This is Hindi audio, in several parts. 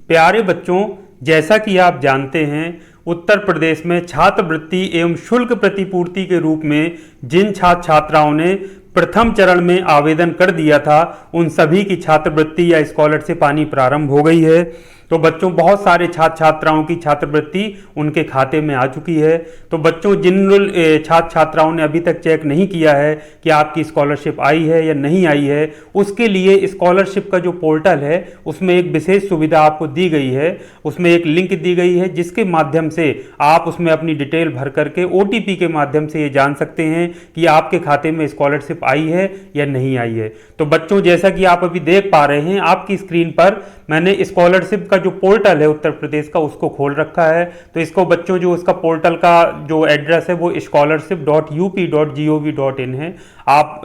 प्यारे बच्चों, जैसा कि आप जानते हैं, उत्तर प्रदेश में छात्रवृत्ति एवं शुल्क प्रतिपूर्ति के रूप में जिन छात्र छात्राओं ने प्रथम चरण में आवेदन कर दिया था, उन सभी की छात्रवृत्ति या स्कॉलरशिप आनी प्रारंभ हो गई है। तो बच्चों, बहुत सारे छात्र छात्राओं की छात्रवृत्ति उनके खाते में आ चुकी है। तो बच्चों, जिन छात्र छात्राओं ने अभी तक चेक नहीं किया है कि आपकी स्कॉलरशिप आई है या नहीं आई है, उसके लिए स्कॉलरशिप का जो पोर्टल है उसमें एक विशेष सुविधा आपको दी गई है। उसमें एक लिंक दी गई है जिसके माध्यम से आप उसमें अपनी डिटेल भर करके OTP के माध्यम से ये जान सकते हैं कि आपके खाते में स्कॉलरशिप आई है या नहीं आई है। तो बच्चों, जैसा कि आप अभी देख पा रहे हैं, आपकी स्क्रीन पर मैंने स्कॉलरशिप का जो पोर्टल है उत्तर प्रदेश का उसको खोल रखा है। तो इसको बच्चों, जो उसका पोर्टल का जो एड्रेस है वो scholarship.up.gov.in है। आप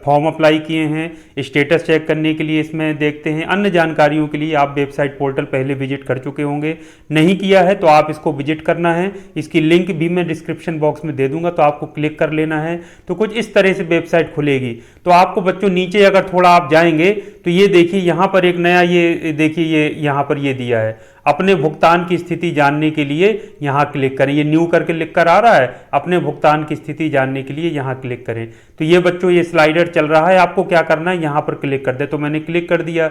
फॉर्म अप्लाई किए हैं, स्टेटस चेक करने के लिए इसमें देखते हैं। अन्य जानकारियों के लिए आप वेबसाइट पोर्टल पहले विजिट कर चुके होंगे, नहीं किया है तो आप इसको विजिट करना है। इसकी लिंक भी मैं डिस्क्रिप्शन बॉक्स में दे दूंगा, तो आपको क्लिक कर लेना है। तो कुछ इस तरह से वेबसाइट खुलेगी। तो आपको बच्चों नीचे अगर थोड़ा आप जाएंगे तो ये देखिए, यहाँ पर एक नया ये देखिए, ये यहाँ पर ये दिया है, अपने भुगतान की स्थिति जानने के लिए यहाँ क्लिक करें। ये न्यू करके लिख कर आ रहा है, अपने भुगतान की स्थिति जानने के लिए यहाँ क्लिक करें। तो ये बच्चों, ये स्लाइडर चल रहा है, आपको क्या करना है, यहाँ पर क्लिक कर दे। तो मैंने क्लिक कर दिया।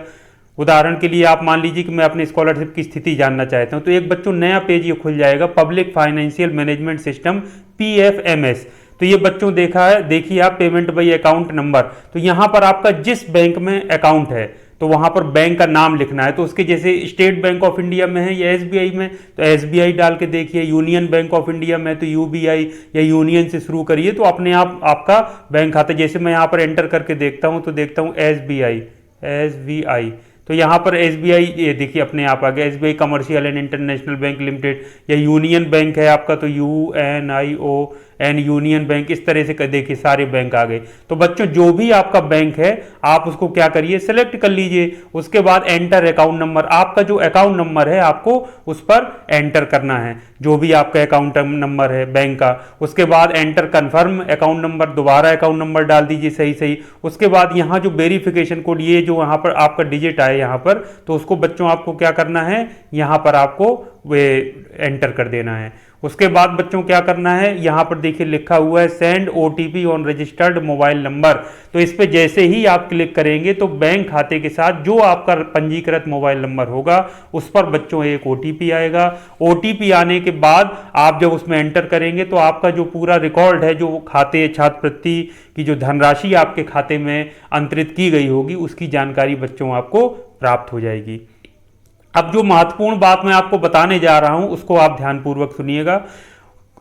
उदाहरण के लिए आप मान लीजिए कि मैं अपनी स्कॉलरशिप की स्थिति जानना चाहता हूँ, तो एक बच्चों नया पेज ये खुल जाएगा, public financial management system PFMS। तो ये बच्चों देखा है, देखिए आप, पेमेंट बाई अकाउंट नंबर। तो यहाँ पर आपका जिस बैंक में अकाउंट है तो वहाँ पर बैंक का नाम लिखना है। तो उसके जैसे स्टेट बैंक ऑफ इंडिया में है या SBI में, तो SBI डाल के देखिए। यूनियन बैंक ऑफ इंडिया में तो UBI या यूनियन से शुरू करिए, तो अपने आप आपका बैंक खाता, जैसे मैं यहाँ पर एंटर करके देखता हूँ तो देखता हूँ SBI। तो यहाँ पर SBI ये देखिए अपने आप आ गया, SBI commercial and international bank limited. या यूनियन बैंक है आपका तो UNION यूनियन बैंक। इस तरह से देखिए सारे बैंक आ गए। तो बच्चों, जो भी आपका बैंक है आप उसको क्या करिए, सेलेक्ट कर लीजिए। उसके बाद एंटर अकाउंट नंबर, आपका जो अकाउंट नंबर है आपको उस पर एंटर करना है, जो भी आपका अकाउंट नंबर है बैंक का। उसके बाद एंटर कन्फर्म अकाउंट नंबर, दोबारा अकाउंट नंबर डाल दीजिए सही। उसके बाद यहाँ जो वेरिफिकेशन कोड, ये जो यहाँ पर आपका डिजिट आए यहाँ पर, तो उसको बच्चों आपको क्या करना है, यहाँ पर आपको वे एंटर कर देना है। उसके बाद बच्चों क्या करना है, यहाँ पर देखिए लिखा हुआ है send OTP on registered mobile number. तो इस पे जैसे ही आप क्लिक करेंगे तो बैंक खाते के साथ जो आपका पंजीकृत मोबाइल नंबर होगा उस पर बच्चों एक OTP आएगा। OTP आने के बाद आप जब उसमें एंटर करेंगे तो आपका जो पूरा रिकॉर्ड है, जो खाते छात्रवृत्ति की जो धनराशि आपके खाते में अंतरित की गई होगी, उसकी जानकारी बच्चों आपको प्राप्त हो जाएगी। अब जो महत्वपूर्ण बात मैं आपको बताने जा रहा हूं उसको आप ध्यानपूर्वक सुनिएगा।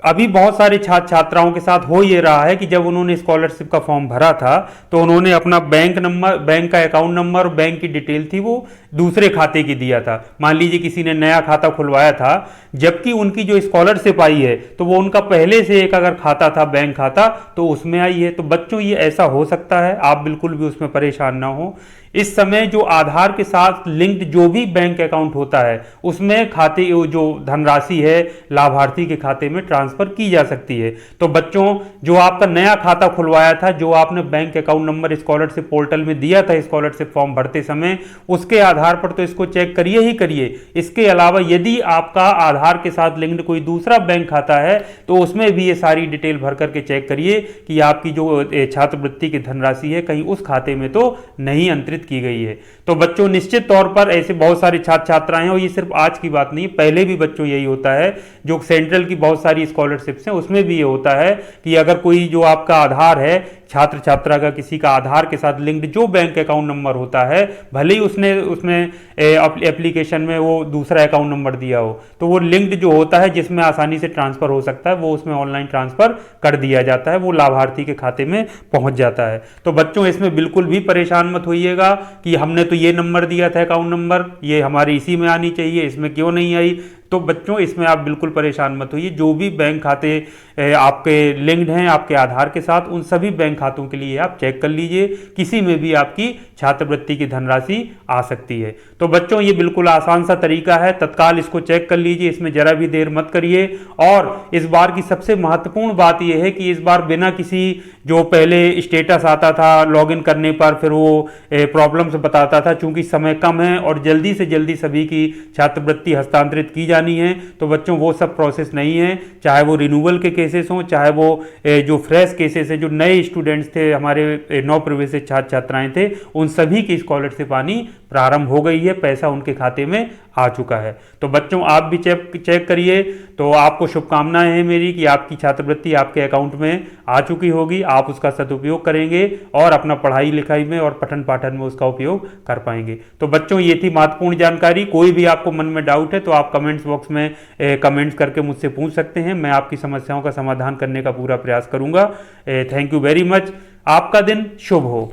अभी बहुत सारे छात्र छात्राओं के साथ हो ये रहा है कि जब उन्होंने स्कॉलरशिप का फॉर्म भरा था तो उन्होंने अपना बैंक नंबर, बैंक का अकाउंट नंबर और बैंक की डिटेल थी वो दूसरे खाते की दिया था। मान लीजिए किसी ने नया खाता खुलवाया था, जबकि उनकी जो स्कॉलरशिप आई है तो वो उनका पहले से एक अगर खाता था, बैंक खाता, तो उसमें आई है। तो बच्चों, ये ऐसा हो सकता है, आप बिल्कुल भी उसमें परेशान ना हो। इस समय जो आधार के साथ लिंक्ड जो भी बैंक अकाउंट होता है उसमें खाते जो धनराशि है लाभार्थी के खाते में ट्रांसफर की जा सकती है। तो बच्चों, जो आपका नया खाता खुलवाया था, जो आपने bank account number scholarship portal में दिया था स्कॉलरशिप फॉर्म भरते समय, उसके आधार पर तो इसको चेक करिए ही करिए। इसके अलावा यदि आपका आधार के साथ लिंक्ड कोई दूसरा बैंक खाता है तो उसमें भी ये सारी डिटेल भर करके चेक करिए कि आपकी जो छात्रवृत्ति की धनराशि है कहीं उस खाते में तो नहीं अंतरित की गई है। तो बच्चों, निश्चित तौर पर ऐसे बहुत सारे छात्र छात्राएं हैं, और ये सिर्फ आज की बात नहीं, पहले भी बच्चों यही होता है। जो सेंट्रल की बहुत सारी स्कॉलरशिप्स हैं उसमें भी ये होता है कि अगर कोई जो आपका आधार है, छात्र छात्रा का किसी का आधार के साथ लिंक्ड जो बैंक अकाउंट नंबर होता है, भले ही उसने एप्लीकेशन में वो दूसरा अकाउंट नंबर दिया हो, तो वो लिंक्ड जो होता है जिसमें आसानी से ट्रांसफर हो सकता है, वो उसमें ऑनलाइन ट्रांसफर कर दिया जाता है, वो लाभार्थी के खाते में पहुंच जाता है। तो बच्चों, इसमें बिल्कुल भी परेशान मत होइएगा कि हमने तो ये नंबर दिया था अकाउंट नंबर, ये हमारी इसी में आनी चाहिए, इसमें क्यों नहीं आई। तो बच्चों इसमें आप बिल्कुल परेशान मत होइए। जो भी बैंक खाते आपके लिंक्ड हैं आपके आधार के साथ, उन सभी बैंक खातों के लिए आप चेक कर लीजिए, किसी में भी आपकी छात्रवृत्ति की धनराशि आ सकती है। तो बच्चों ये बिल्कुल आसान सा तरीका है, तत्काल इसको चेक कर लीजिए, इसमें जरा भी देर मत करिए। और इस बार की सबसे महत्वपूर्ण बात यह है कि इस बार बिना किसी, जो पहले स्टेटस आता था लॉगिन करने पर फिर वो प्रॉब्लम्स बताता था, चूंकि समय कम है और जल्दी से जल्दी सभी की छात्रवृत्ति हस्तांतरित की जानी है, तो बच्चों वो सब प्रोसेस नहीं है। चाहे वो रिन्यूअल के केसेस हों, चाहे वो जो फ्रेश केसेस हैं, जो नए स्टूडेंट्स थे, हमारे नव प्रवेशित छात्र छात्राएं थे, उन सभी की स्कॉलरशिप आनी प्रारंभ हो गई है, पैसा उनके खाते में आ चुका है। तो बच्चों आप भी चेक करिए। तो आपको शुभकामनाएं हैं मेरी कि आपकी छात्रवृत्ति आपके अकाउंट में आ चुकी होगी, आप उसका सदुपयोग करेंगे और अपना पढ़ाई लिखाई में और पठन पाठन में उसका उपयोग कर पाएंगे। तो बच्चों ये थी महत्वपूर्ण जानकारी। कोई भी आपको मन में डाउट है तो आप कमेंट्स बॉक्स में कमेंट्स करके मुझसे पूछ सकते हैं, मैं आपकी समस्याओं का समाधान करने का पूरा प्रयास करूंगा। Thank you very much. आपका दिन शुभ हो।